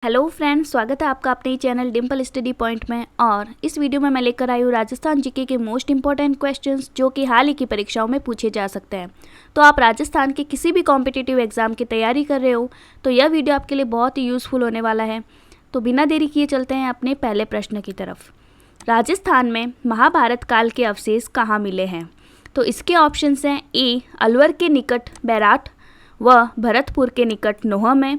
Hello friends, स्वागत है आपका अपने चैनल डिम्पल स्टडी पॉइंट में। और इस वीडियो में मैं लेकर आई हूँ राजस्थान जीके के मोस्ट इंपॉर्टेंट क्वेश्चंस जो कि हाल ही की परीक्षाओं में पूछे जा सकते हैं। तो आप राजस्थान के किसी भी कॉम्पिटिटिव एग्जाम की तैयारी कर रहे हो तो यह वीडियो आपके लिए बहुत ही यूज़फुल होने वाला है। तो बिना देरी किए चलते हैं अपने पहले प्रश्न की तरफ। राजस्थान में महाभारत काल के अवशेष कहाँ मिले हैं? तो इसके ऑप्शन हैं ए अलवर के निकट बैराट व भरतपुर के निकट नोहा में,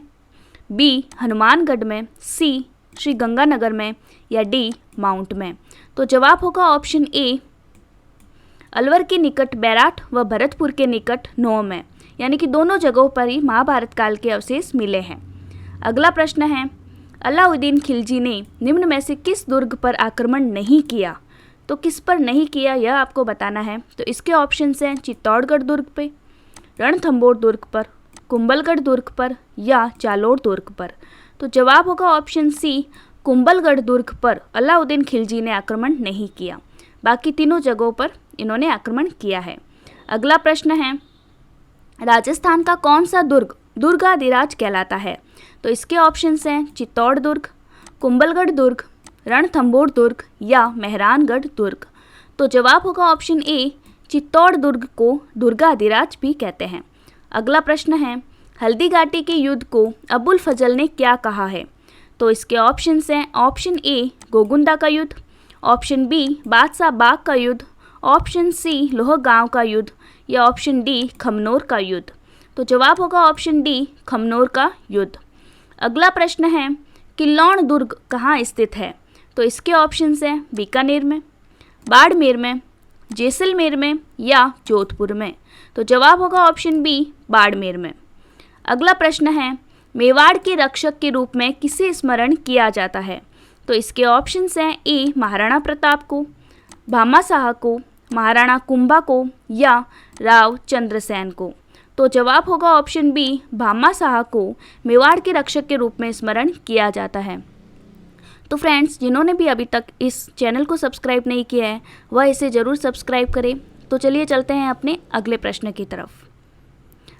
बी हनुमानगढ़ में, सी श्री गंगानगर में या डी माउंट में। तो जवाब होगा ऑप्शन ए अलवर के निकट बैराट व भरतपुर के निकट नोह में, यानी कि दोनों जगहों पर ही महाभारत काल के अवशेष मिले हैं। अगला प्रश्न है अलाउद्दीन खिलजी ने निम्न में से किस दुर्ग पर आक्रमण नहीं किया? तो किस पर नहीं किया यह आपको बताना है। तो इसके ऑप्शन हैं चित्तौड़गढ़ दुर्ग पे, रणथंभौर दुर्ग पर, कुंभलगढ़ दुर्ग पर या जालोर दुर्ग पर। तो जवाब होगा ऑप्शन सी कुंभलगढ़ दुर्ग पर अलाउद्दीन खिलजी ने आक्रमण नहीं किया, बाकी तीनों जगहों पर इन्होंने आक्रमण किया है। अगला प्रश्न है राजस्थान का कौन सा दुर्ग दुर्गाधिराज कहलाता है? तो इसके ऑप्शन हैं चित्तौड़ दुर्ग, कुंभलगढ़ दुर्ग, रणथंभौर दुर्ग या मेहरानगढ़ दुर्ग। तो जवाब होगा ऑप्शन ए चित्तौड़ दुर्ग को दुर्गाधिराज भी कहते हैं। अगला प्रश्न है हल्दी घाटी के युद्ध को अबुल फजल ने क्या कहा है? तो इसके ऑप्शन हैं ऑप्शन ए गोगुंदा का युद्ध, ऑप्शन बी बादशाह बाग का युद्ध, ऑप्शन सी लोहगांव का युद्ध या ऑप्शन डी खमनोर का युद्ध। तो जवाब होगा ऑप्शन डी खमनोर का युद्ध। अगला प्रश्न है किल्लौण दुर्ग कहाँ स्थित है? तो इसके ऑप्शन हैं बीकानेर में, बाड़मेर में, जैसलमेर में या जोधपुर में। तो जवाब होगा ऑप्शन बी बाड़मेर में। अगला प्रश्न है मेवाड़ के रक्षक के रूप में किसे स्मरण किया जाता है? तो इसके ऑप्शन हैं ए महाराणा प्रताप को, भामाशाह को, महाराणा कुंभा को या राव चंद्रसेन को। तो जवाब होगा ऑप्शन बी भामाशाह को मेवाड़ के रक्षक के रूप में स्मरण किया जाता है। तो फ्रेंड्स, जिन्होंने भी अभी तक इस चैनल को सब्सक्राइब नहीं किया है वह इसे ज़रूर सब्सक्राइब करें। तो चलिए चलते हैं अपने अगले प्रश्न की तरफ।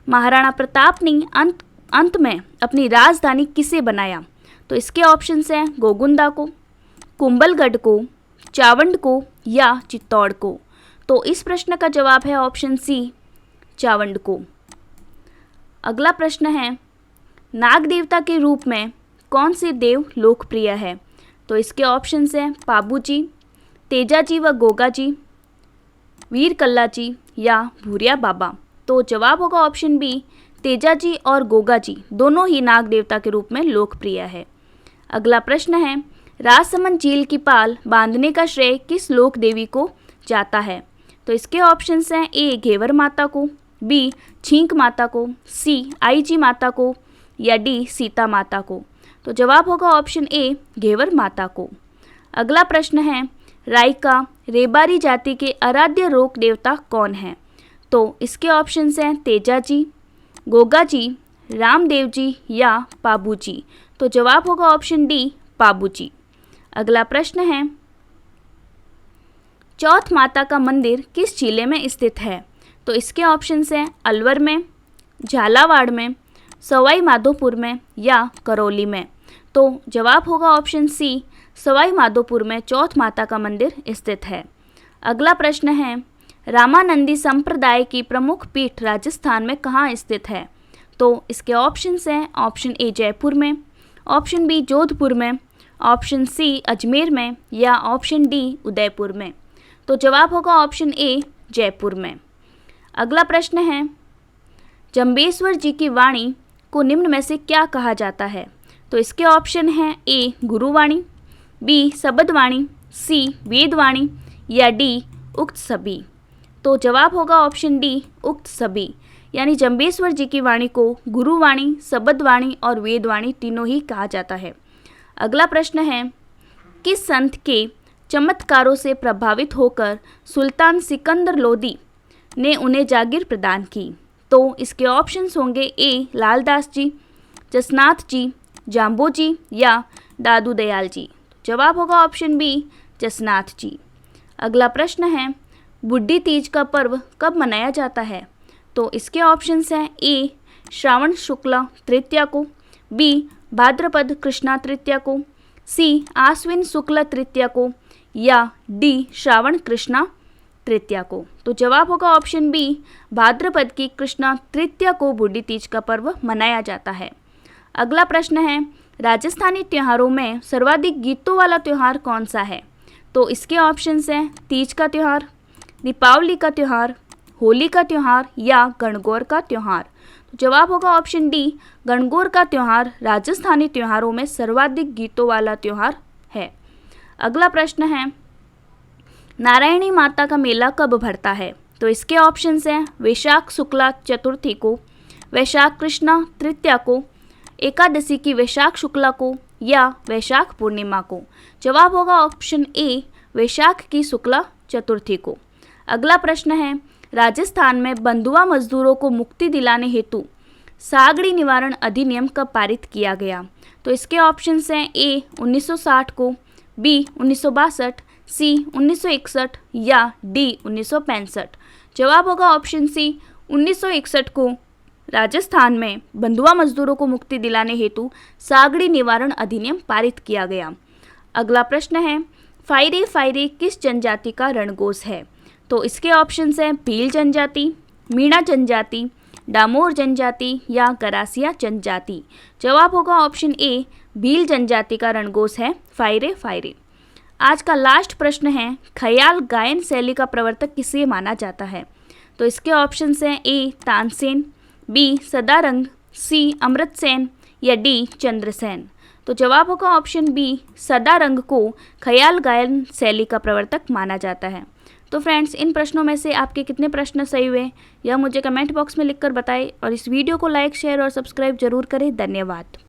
महाराणा प्रताप ने अंत में अपनी राजधानी किसे बनाया? तो इसके ऑप्शन हैं गोगुंदा को, कुंभलगढ़ को, चावंड को या चित्तौड़ को। तो इस प्रश्न का जवाब है ऑप्शन सी चावंड को। अगला प्रश्न है नाग देवता के रूप में कौन से देव लोकप्रिय है? तो इसके ऑप्शन हैं पाबूजी, तेजाजी व गोगाजी, वीर कल्लाजी या भूरिया बाबा। तो जवाब होगा ऑप्शन बी तेजाजी और गोगाजी दोनों ही नाग देवता के रूप में लोकप्रिय है। अगला प्रश्न है राजसमंद झील की पाल बांधने का श्रेय किस लोक देवी को जाता है? तो इसके ऑप्शन हैं ए घेवर माता को, बी छींक माता को, सी आईजी माता को या डी सीता माता को। तो जवाब होगा ऑप्शन ए घेवर माता को। अगला प्रश्न है रायका रेबारी जाति के आराध्य लोक देवता कौन है? तो इसके ऑप्शन हैं तेजाजी, गोगाजी, रामदेव जी या पाबूजी। तो जवाब होगा ऑप्शन डी पाबूजी। अगला प्रश्न है चौथ माता का मंदिर किस जिले में स्थित है? तो इसके ऑप्शन हैं अलवर में, झालावाड़ में, सवाई माधोपुर में या करौली में। तो जवाब होगा ऑप्शन सी सवाई माधोपुर में चौथ माता का मंदिर स्थित है। अगला प्रश्न है रामानंदी संप्रदाय की प्रमुख पीठ राजस्थान में कहाँ स्थित है? तो इसके ऑप्शन हैं ऑप्शन ए जयपुर में, ऑप्शन बी जोधपुर में, ऑप्शन सी अजमेर में या ऑप्शन डी उदयपुर में। तो जवाब होगा ऑप्शन ए जयपुर में। अगला प्रश्न है जंबेश्वर जी की वाणी को निम्न में से क्या कहा जाता है? तो इसके ऑप्शन हैं ए गुरुवाणी, बी शबदवाणी, सी वेदवाणी या डी उक्त सभी। तो जवाब होगा ऑप्शन डी उक्त सभी, यानी जंबेश्वर जी की वाणी को गुरुवाणी, शबदवाणी और वेदवाणी तीनों ही कहा जाता है। अगला प्रश्न है किस संत के चमत्कारों से प्रभावित होकर सुल्तान सिकंदर लोदी ने उन्हें जागीर प्रदान की? तो इसके ऑप्शंस होंगे ए लालदास जी, जसनाथ जी, जाम्बो जी या दादू दयाल जी। जवाब होगा ऑप्शन बी जसनाथ जी। अगला प्रश्न है बुड्ढी तीज का पर्व कब मनाया जाता है? तो इसके ऑप्शंस हैं ए श्रावण शुक्ला तृतीया को, बी भाद्रपद कृष्णा तृतीया को, सी आश्विन शुक्ल तृतीया को, या डी श्रावण कृष्णा तृतीया को। तो जवाब होगा ऑप्शन बी, भाद्रपद की कृष्णा तृतीया को बूढ़ी तीज का पर्व मनाया जाता है। अगला प्रश्न है, राजस्थानी त्योहारों में सर्वाधिक गीतों वाला त्यौहार कौन सा है? तो इसके ऑप्शंस हैं तीज का त्यौहार, दीपावली का त्यौहार, होली का त्यौहार या गणगौर का त्यौहार। तो जवाब होगा ऑप्शन डी, गणगौर का त्यौहार राजस्थानी त्योहारों में सर्वाधिक गीतों वाला त्यौहार है। अगला प्रश्न है, नारायणी माता का मेला कब भरता है? तो इसके ऑप्शंस हैं वैशाख शुक्ला चतुर्थी को, वैशाख कृष्णा तृतीया को, एकादशी की वैशाख शुक्ला को या वैशाख पूर्णिमा को। जवाब होगा ऑप्शन ए, वैशाख की शुक्ला चतुर्थी को। अगला प्रश्न है, राजस्थान में बंधुआ मजदूरों को मुक्ति दिलाने हेतु सागड़ी निवारण अधिनियम कब पारित किया गया? तो इसके ऑप्शंस हैं ए 1960 को, बी 1962, सी 1961 या डी 1965। जवाब होगा ऑप्शन सी, 1961 को राजस्थान में बंधुआ मजदूरों को मुक्ति दिलाने हेतु सागड़ी निवारण अधिनियम पारित किया गया। अगला प्रश्न है, फायरे फायरे किस जनजाति का रणघोष है? तो इसके ऑप्शंस हैं भील जनजाति, मीणा जनजाति, डामोर जनजाति या गरासिया जनजाति। जवाब होगा ऑप्शन ए, भील जनजाति का रणघोष है फायरे फायरे। आज का लास्ट प्रश्न है, ख्याल गायन शैली का प्रवर्तक किसे माना जाता है? तो इसके ऑप्शंस हैं ए तानसेन, बी सदारंग, सी अमृतसेन या डी चंद्रसेन। तो जवाब होगा ऑप्शन बी, सदारंग को ख्याल गायन शैली का प्रवर्तक माना जाता है। तो फ्रेंड्स, इन प्रश्नों में से आपके कितने प्रश्न सही हुए यह मुझे कमेंट बॉक्स में लिखकर बताएं और इस वीडियो को लाइक, शेयर और सब्सक्राइब जरूर करें। धन्यवाद।